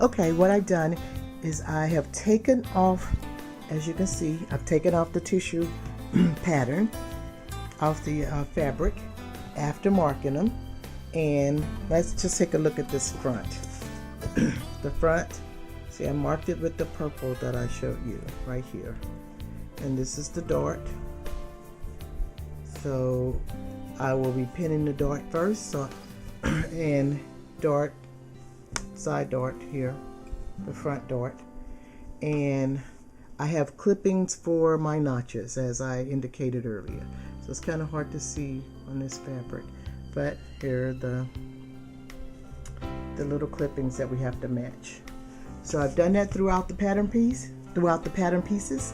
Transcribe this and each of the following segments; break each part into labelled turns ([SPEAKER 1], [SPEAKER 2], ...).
[SPEAKER 1] Okay, what I've done is I have taken off, as you can see, I've taken off the tissue pattern off the fabric after marking them. And let's just take a look at this front. The front, see, I marked it with the purple that I showed you right here. And this is the dart. So I will be pinning the dart first, and dart, side dart here, the front dart. And I have clippings for my notches, as I indicated earlier. So it's kind of hard to see on this fabric, but here are the little clippings that we have to match. So I've done that throughout the pattern pieces,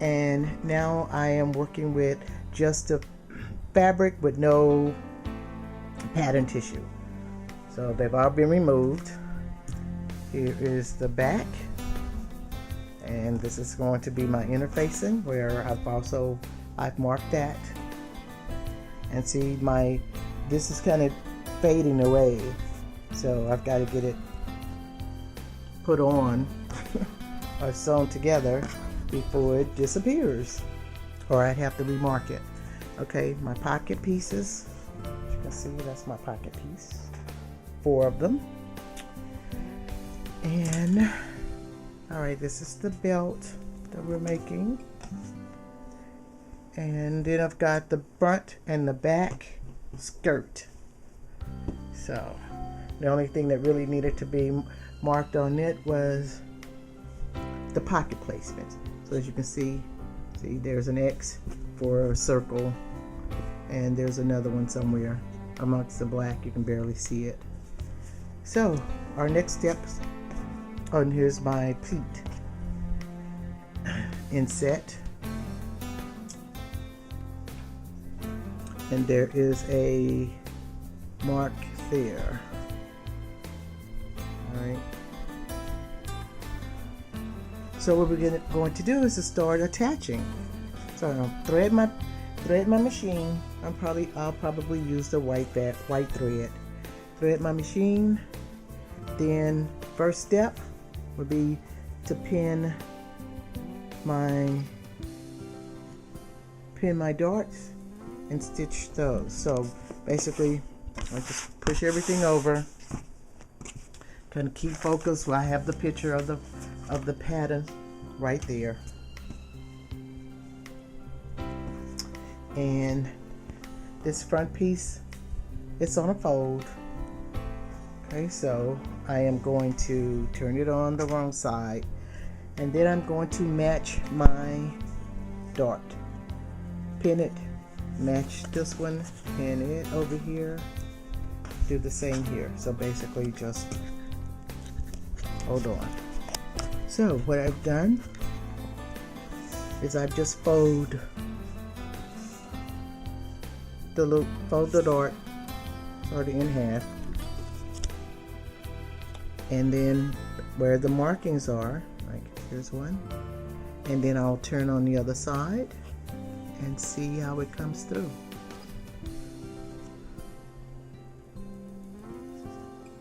[SPEAKER 1] and now I am working with just the fabric with no pattern tissue. So they've all been removed. Here is the back, and this is going to be my interfacing, where I've marked that. And see, this is kind of fading away, so I've got to get it put on or sewn together before it disappears, or I'd have to remark it. Okay, my pocket pieces, as you can see, that's my pocket piece, 4 of them. And all right, this is the belt that we're making, and then I've got the front and the back skirt. So the only thing that really needed to be marked on it was the pocket placement. So as you can see there's an X for a circle, and there's another one somewhere amongst the black. You can barely see it. So our next steps, and here's my pleat inset, and there is a mark there. Alright, so what we're going to do is to start attaching. So I'll thread my machine. I'll probably use the white thread. Thread my machine. Then first step would be to pin my darts and stitch those. So basically I just push everything over, kind of keep focus while I have the picture of the pattern right there. And this front piece, it's on a fold. Okay, so I am going to turn it on the wrong side, and then I'm going to match my dart. Pin it, match this one, pin it over here, do the same here. So basically just hold on. So what I've done is I've just fold the dart sort of in half, and then where the markings are, like here's one, and then I'll turn on the other side and see how it comes through.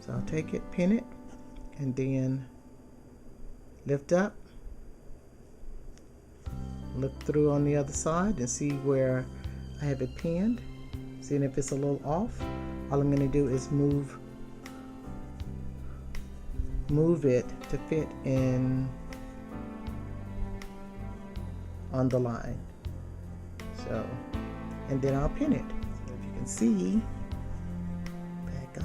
[SPEAKER 1] So I'll take it, pin it, and then lift up, look through on the other side and see where I have it pinned. Seeing if it's a little off, all I'm going to do is move it to fit in on the line. So, and then I'll pin it. So if you can see, back off,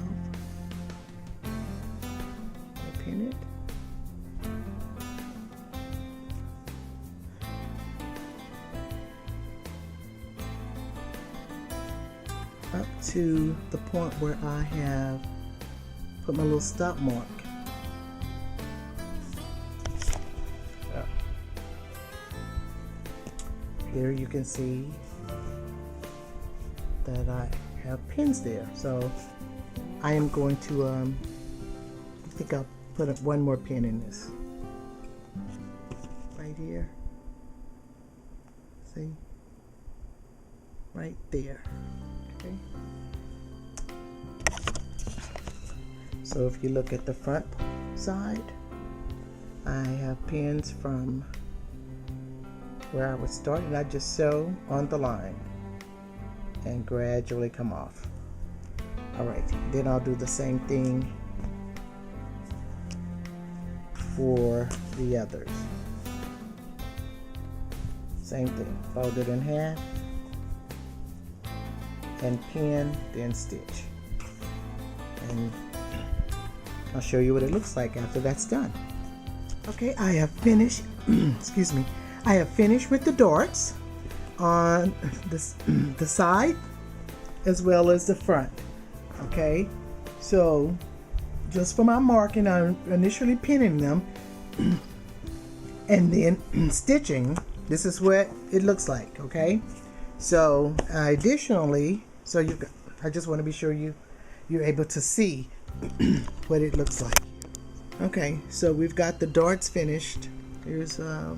[SPEAKER 1] I'll pin it. Up to the point where I have put my little stop mark. So, here you can see that I have pins there. So I am going to, I think I'll put one more pin in this. Right here. See? Right there. Okay. So if you look at the front side, I have pins from where I would start, and I just sew on the line and gradually come off. All right, then I'll do the same thing for the others. Same thing, fold it in half and pin, then stitch. And I'll show you what it looks like after that's done. Okay, I have finished, excuse me, I have finished with the darts on the side as well as the front. Okay, so just for my marking, I'm initially pinning them and then stitching. This is what it looks like. Okay, so additionally, I just want to be sure you're able to see what it looks like. Okay, so we've got the darts finished. Here's the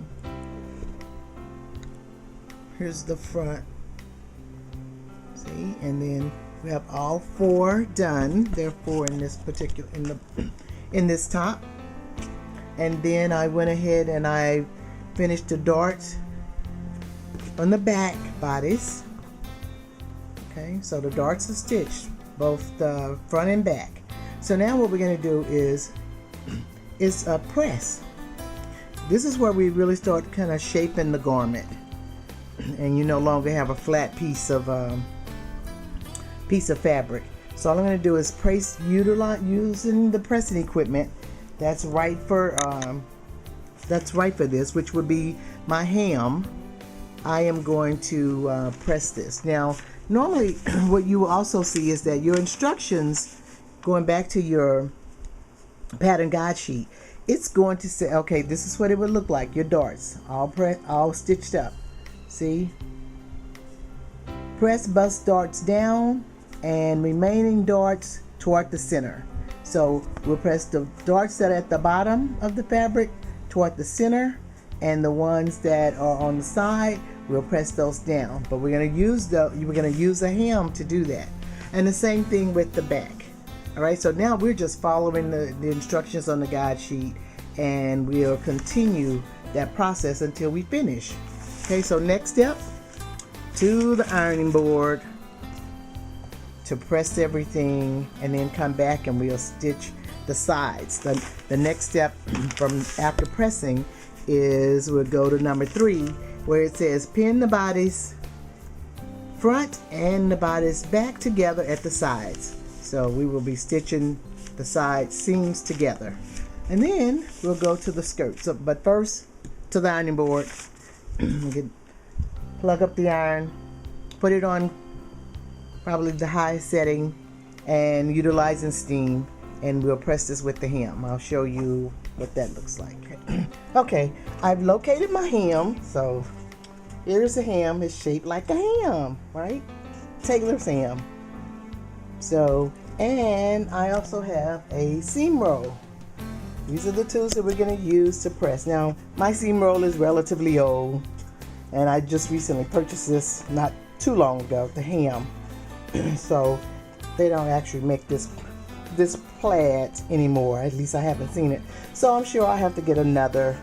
[SPEAKER 1] front. See, and then we have all four done. There are four in this particular in this top. And then I went ahead and I finished the darts on the back bodies. Okay, so the darts are stitched both the front and back. So now what we're going to do is a press. This is where we really start kind of shaping the garment, and you no longer have a flat piece of fabric. So all I'm going to do is press using the pressing equipment that's right for this, which would be my ham. I am going to press this. Now, normally what you will also see is that your instructions, going back to your pattern guide sheet, it's going to say, okay, this is what it would look like. Your darts all stitched up. See? Press bust darts down and remaining darts toward the center. So we'll press the darts that are at the bottom of the fabric toward the center, and the ones that are on the side, we'll press those down. But we're going to use a hem to do that. And the same thing with the back. All right, so now we're just following the instructions on the guide sheet, and we'll continue that process until we finish. Okay, so next step, to the ironing board to press everything, and then come back and we'll stitch the sides. The next step from after pressing is we'll go to number 3, where it says pin the bodies front and the bodies back together at the sides. So we will be stitching the side seams together, and then we'll go to the skirt. So, but first, to the ironing board. Plug up the iron, put it on probably the highest setting, and utilizing steam, and we'll press this with the hem. I'll show you what that looks like. Okay, I've located my hem. So here's the hem. It's shaped like a ham, right? Taylor's ham. So, and I also have a seam roll. These are the tools that we're going to use to press. Now, my seam roll is relatively old, and I just recently purchased this not too long ago, the ham. So they don't actually make this plaid anymore. At least I haven't seen it. So I'm sure I have to get another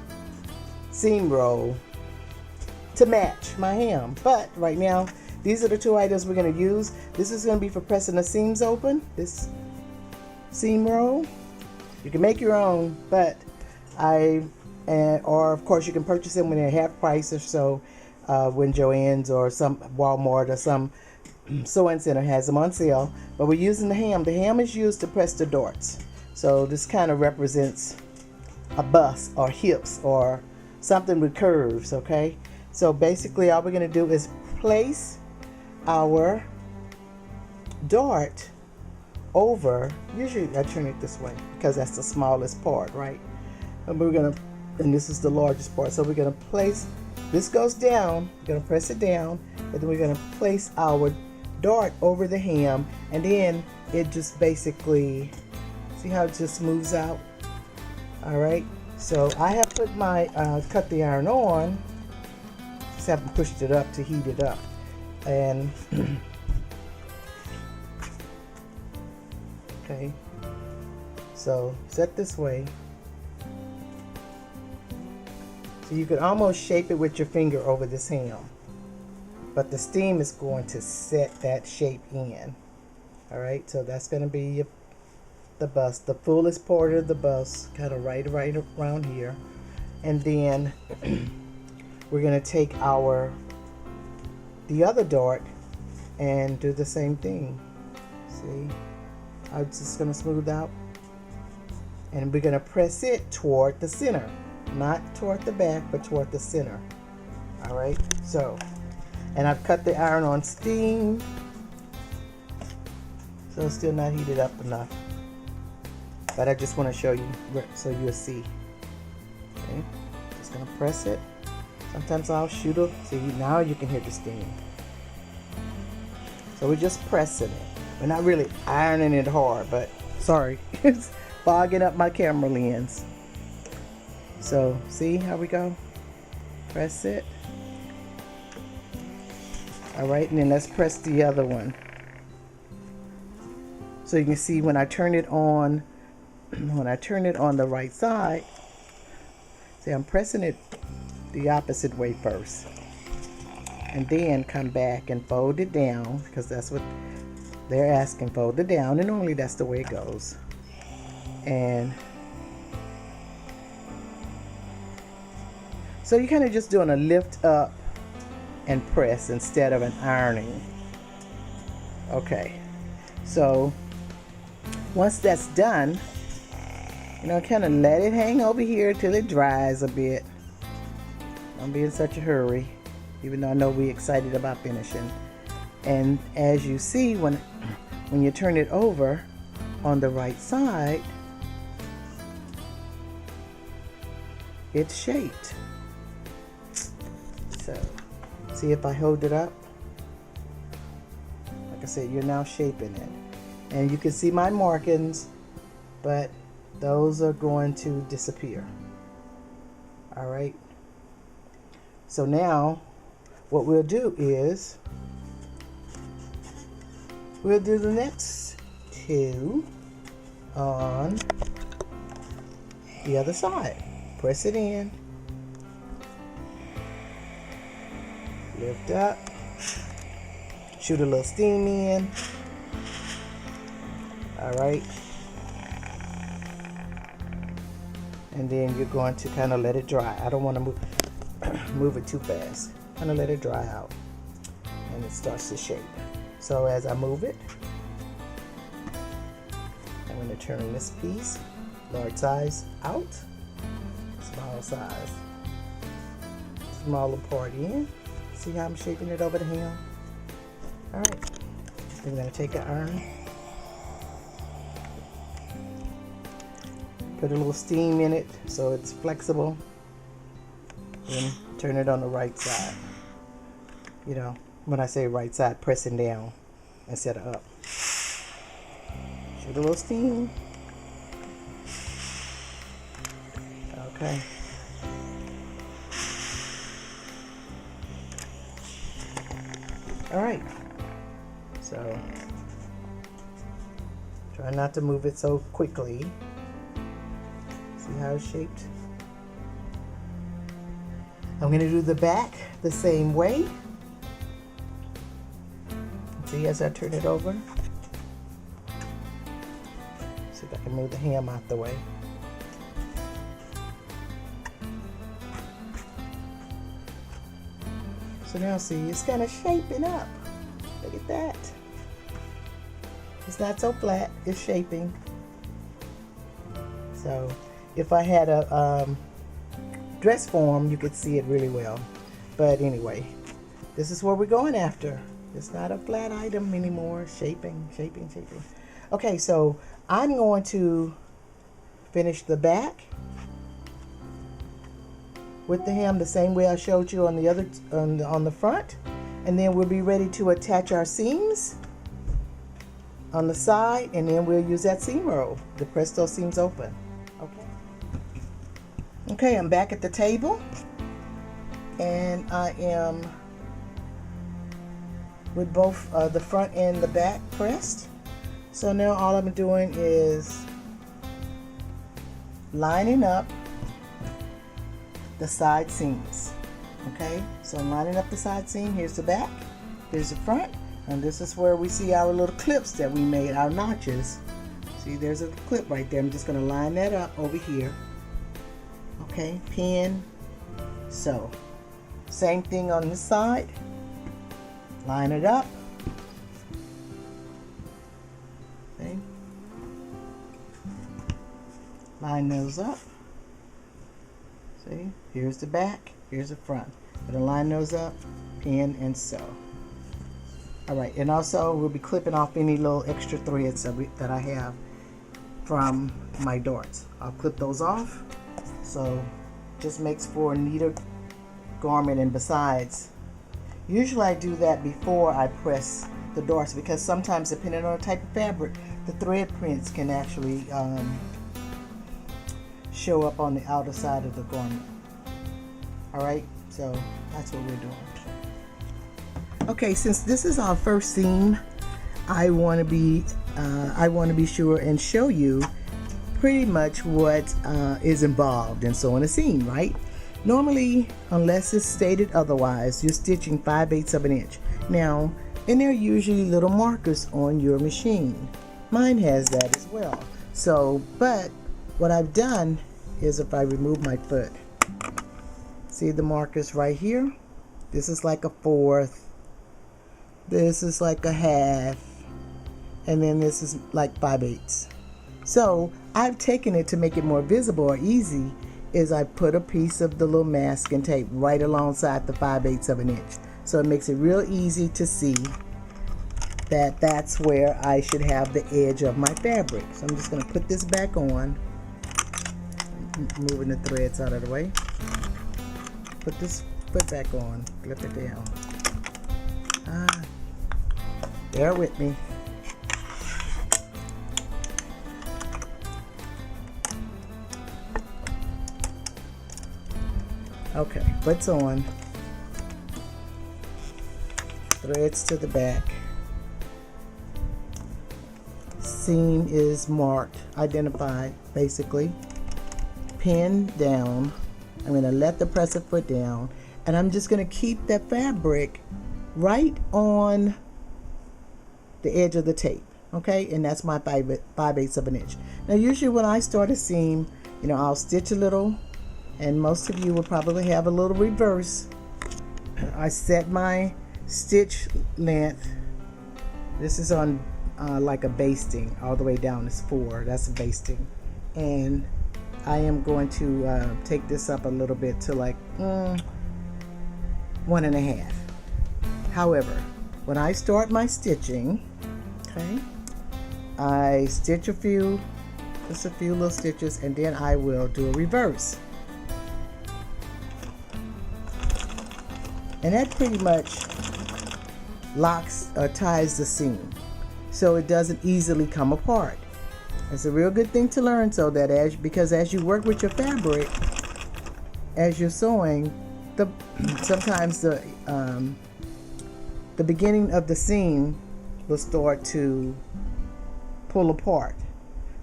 [SPEAKER 1] seam roll to match my hem. But right now, these are the two items we're going to use. This is going to be for pressing the seams open, this seam roll. You can make your own, but or of course you can purchase them when they're half price or so, when Joann's or some Walmart or some sewing center has them on sale. But we're using the ham. The ham is used to press the darts. So this kind of represents a bust or hips or something with curves, okay? So basically all we're going to do is place our dart over, usually I turn it this way because that's the smallest part, right? And we're going to, and this is the largest part, so we're going to place, this goes down, we're going to press it down, and then we're going to place our dart over the hem, and then it just basically, see how it just moves out? All right, so I have put my, cut the iron on, just haven't pushed it up to heat it up, and okay, so set this way, So you could almost shape it with your finger over this hem. But the steam is going to set that shape in. Alright, so that's going to be the bust, the fullest part of the bust, kind of right around here. And then we're going to take the other dart and do the same thing. See, I'm just going to smooth out. And we're going to press it toward the center. Not toward the back, but toward the center. Alright, so, and I've cut the iron on steam. So it's still not heated up enough. But I just want to show you so you'll see. Okay, just going to press it. Sometimes I'll shoot it. See, now you can hear the steam. So we're just pressing it. We're not really ironing it hard, but sorry, it's fogging up my camera lens. So see how we go? Press it. All right, and then let's press the other one. So you can see when I turn it on, the right side, see, I'm pressing it the opposite way first. And then come back and fold it down, because that's what they're asking, fold it down, and normally that's the way it goes. And so you're kind of just doing a lift up and press instead of an ironing. Okay, so once that's done, kind of let it hang over here till it dries a bit. Don't be in such a hurry, even though I know we're excited about finishing. And as you see, when you turn it over on the right side, it's shaped. So see, if I hold it up, like I said, you're now shaping it. And you can see my markings, but those are going to disappear. All right. So now what we'll do is we'll do the next two on the other side. Press it in, lift up, shoot a little steam in. All right, and then you're going to kind of let it dry. I don't want to move it too fast. Kind of let it dry out, and it starts to shape. So as I move it, I'm going to turn this piece, large size, out, small size, smaller part in. See how I'm shaping it over the hem? All right, I'm going to take an iron, put a little steam in it so it's flexible, then turn it on the right side. When I say right side, pressing down instead of up. Shoot a little steam. Okay. All right. So try not to move it so quickly. See how it's shaped? I'm going to do the back the same way. See, as I turn it over. See if I can move the hem out the way. So now see, it's kind of shaping up. Look at that. It's not so flat, it's shaping. So if I had a dress form, you could see it really well. But anyway, this is what we're going after. It's not a flat item anymore. Shaping, shaping, shaping. Okay, so I'm going to finish the back with the hem the same way I showed you on the other on the front, and then we'll be ready to attach our seams on the side, and then we'll use that seam roll to press those seams open. Okay, I'm back at the table, and I am with both the front and the back pressed. So now all I'm doing is lining up the side seams. Okay, so I'm lining up the side seam. Here's the back, here's the front, and this is where we see our little clips that we made, our notches. See, there's a clip right there. I'm just going to line that up over here. Okay, pin, sew. Same thing on this side. Line it up. Okay. Line those up. See, here's the back, here's the front. Gonna line those up, pin and sew. All right, and also we'll be clipping off any little extra threads that I have from my darts. I'll clip those off, so just makes for a neater garment. And besides, usually I do that before I press the darts, because sometimes depending on the type of fabric, the thread prints can actually show up on the outer side of the garment. All right, so that's what we're doing. Okay, since this is our first seam, I want to be sure and show you pretty much what is involved in sewing a seam, right? Normally, unless it's stated otherwise, you're stitching 5/8 of an inch. Now, and there are usually little markers on your machine. Mine has that as well. So, but what I've done is, if I remove my foot, see the markers right here? This is like a 1/4. This is like a 1/2. And then this is like 5/8. So I've taken it to make it more visible or easy, is I put a piece of the little masking tape right alongside the 5/8 of an inch. So it makes it real easy to see that that's where I should have the edge of my fabric. So I'm just going to put this back on, moving the threads out of the way. Put this foot back on, flip it down. Bear with me. Okay, foot's on. Threads to the back. Seam is marked, identified, basically. Pin down. I'm going to let the presser foot down, and I'm just going to keep that fabric right on the edge of the tape. Okay, and that's my 5/8 of an inch. Now, usually when I start a seam, I'll stitch a little, and most of you will probably have a little reverse. I set my stitch length. This is on like a basting, all the way down is 4. That's a basting, and I am going to take this up a little bit to like 1.5. However, when I start my stitching, okay, I stitch just a few little stitches, and then I will do a reverse. And that pretty much locks or ties the seam, so it doesn't easily come apart. It's a real good thing to learn, so that because as you work with your fabric, as you're sewing, sometimes the beginning of the seam will start to pull apart.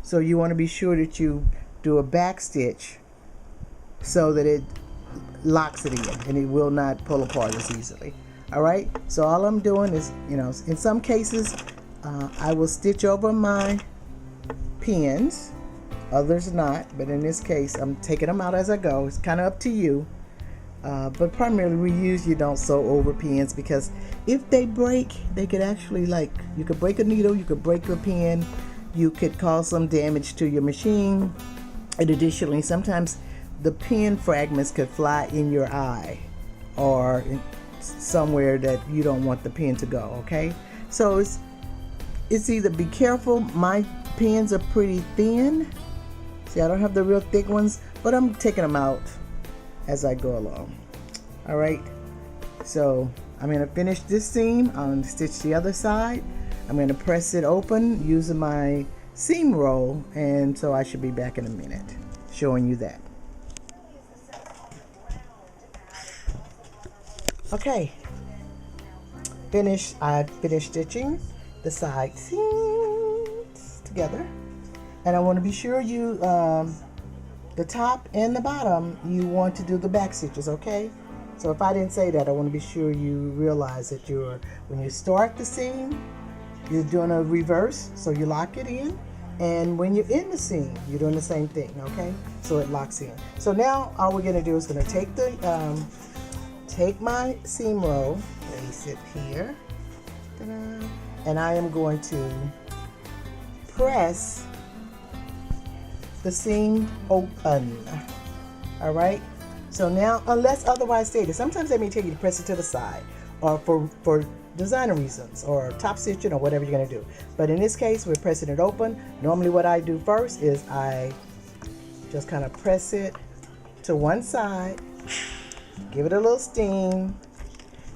[SPEAKER 1] So you want to be sure that you do a back stitch so that it locks it in and it will not pull apart as easily. All right, so all I'm doing is, in some cases I will stitch over my pins, others not, but in this case I'm taking them out as I go. It's kind of up to you, but primarily we usually don't sew over pins, because if they break, they could actually, you could break a needle, you could break a pin, you could cause some damage to your machine, and additionally sometimes the pin fragments could fly in your eye or somewhere that you don't want the pin to go. Okay, so it's either be careful. My pins are pretty thin. See, I don't have the real thick ones, but I'm taking them out as I go along. All right, so I'm going to finish this seam. I'm going to stitch the other side. I'm going to press it open using my seam roll, and so I should be back in a minute showing you that. Okay, I finished stitching the side seams together, and I want to be sure you the top and the bottom, you want to do the back stitches, okay? So if I didn't say that, I want to be sure you realize that when you start the seam, you're doing a reverse, so you lock it in. And when you're in the seam, you're doing the same thing, okay? So it locks in. So now all we're gonna do is gonna take take my seam row, place it here, and I am going to press the seam open. All right. So now, unless otherwise stated, sometimes they may tell you to press it to the side, or for designer reasons, or top stitching, or whatever you're going to do. But in this case, we're pressing it open. Normally what I do first is I just kind of press it to one side, give it a little steam,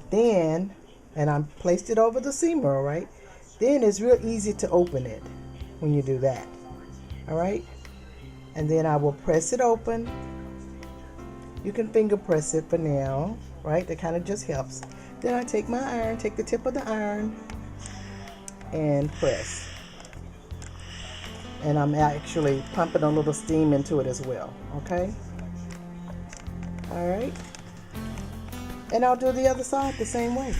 [SPEAKER 1] then, and I placed it over the seam row, right? Then it's real easy to open it when you do that. All right. And then I will press it open. You can finger press it for now, right? That kind of just helps. Then I take my iron, take the tip of the iron and press. And I'm actually pumping a little steam into it as well, okay? All right. And I'll do the other side the same way.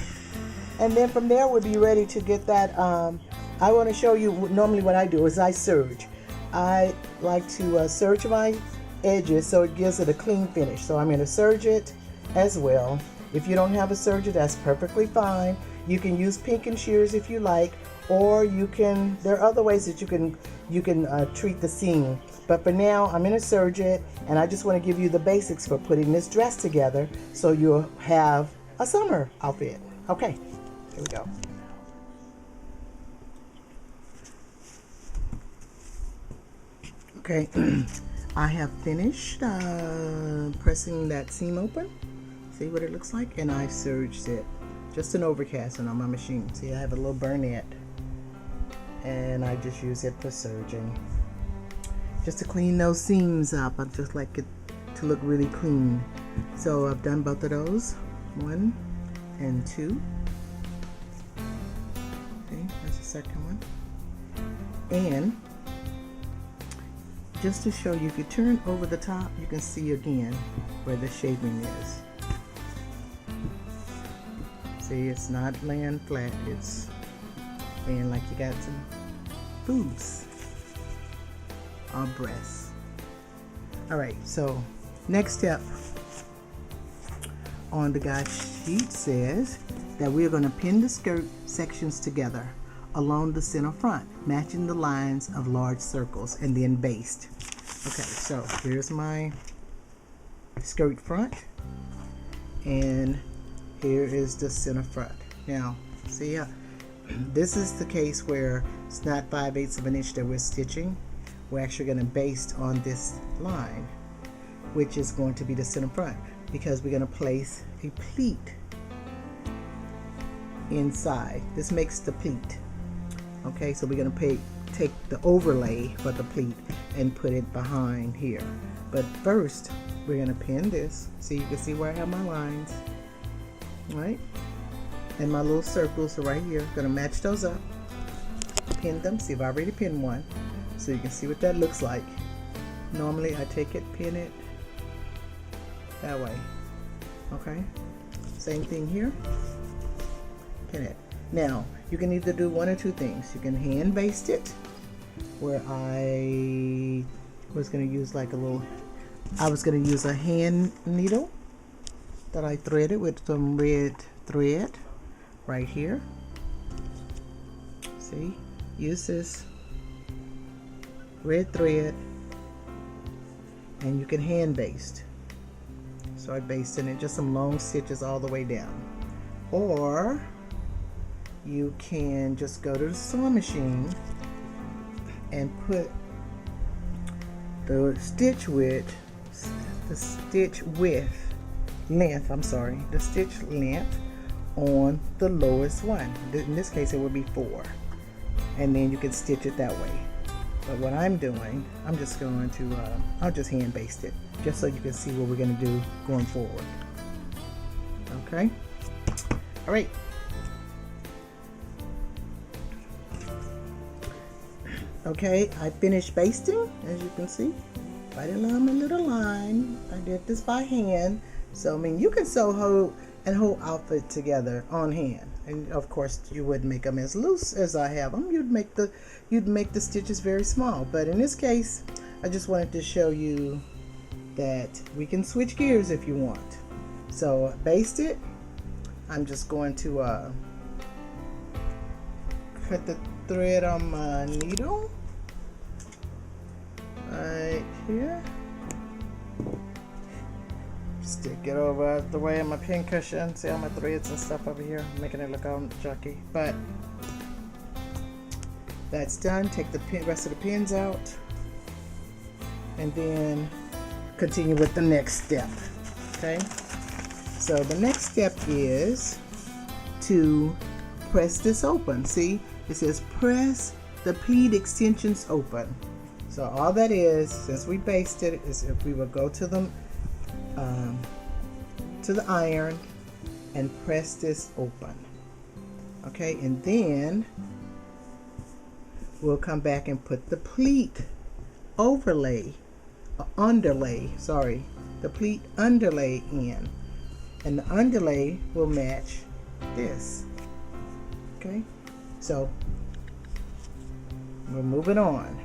[SPEAKER 1] And then from there, we'll be ready to get that. I want to show you normally what I do is I serge. I like to serge my edges so it gives it a clean finish. So I'm going to serge it as well. If you don't have a serger, that's perfectly fine. You can use pinking shears if you like, or you can, there are other ways that you can treat the seam. But for now, I'm going to serge it, and I just want to give you the basics for putting this dress together so you'll have a summer outfit. Okay, here we go. Okay, I have finished pressing that seam open. See what it looks like? And I serged it. Just an overcasting on my machine. See, I have a little burnette. And I just use it for serging. Just to clean those seams up. I just like it to look really clean. So I've done both of those. 1 and 2. Okay, that's the second one. And just to show you, if you turn over the top, you can see again where the shaping is. See, it's not laying flat, it's laying like you got some boobs or breasts. All right, so next step on the guide sheet says that we're going to pin the skirt sections together along the center front, matching the lines of large circles, and then baste. Okay, so here's my skirt front, and here is the center front. Now, see, this is the case where it's not 5/8 of an inch that we're stitching. We're actually going to baste on this line, which is going to be the center front, because we're going to place a pleat inside. This makes the pleat. Okay, so we're going to take the overlay for the pleat and put it behind here. But first, we're going to pin this. See, you can see where I have my lines. Right? And my little circles are right here. Going to match those up. Pin them. See, I've already pinned one. So you can see what that looks like. Normally, I take it, pin it that way. Okay? Same thing here. Pin it. Now, you can either do one or two things. You can hand baste it, where I was going to use like I was going to use a hand needle that I threaded with some red thread right here. See, use this red thread, and you can hand baste. So I basted it, just some long stitches all the way down. Or you can just go to the sewing machine and put the stitch width length on the lowest one. In this case, it would be 4, and then you can stitch it that way. But what I'm doing, I'm just going to I'll just hand baste it, just so you can see what we're going to do going forward. Okay, all right. Okay, I finished basting, as you can see. right along my little line. I did this by hand. So I mean, you can sew a whole outfit together on hand, and of course you wouldn't make them as loose as I have them. You'd make the stitches very small. But in this case, I just wanted to show you that we can switch gears if you want. So I basted it. I'm just going to cut the thread on my needle right here. Stick it over the way of my pin cushion. See all my threads and stuff over here, making it look all junky. But that's done. Take the rest of the pins out, and then continue with the next step. Okay. So the next step is to press this open. See, it says press the pleat extensions open. So all that is, since we basted it, is if we will go to the iron and press this open. Okay, and then we'll come back and put the pleat underlay in, and the underlay will match this. Okay, so we'll move it on.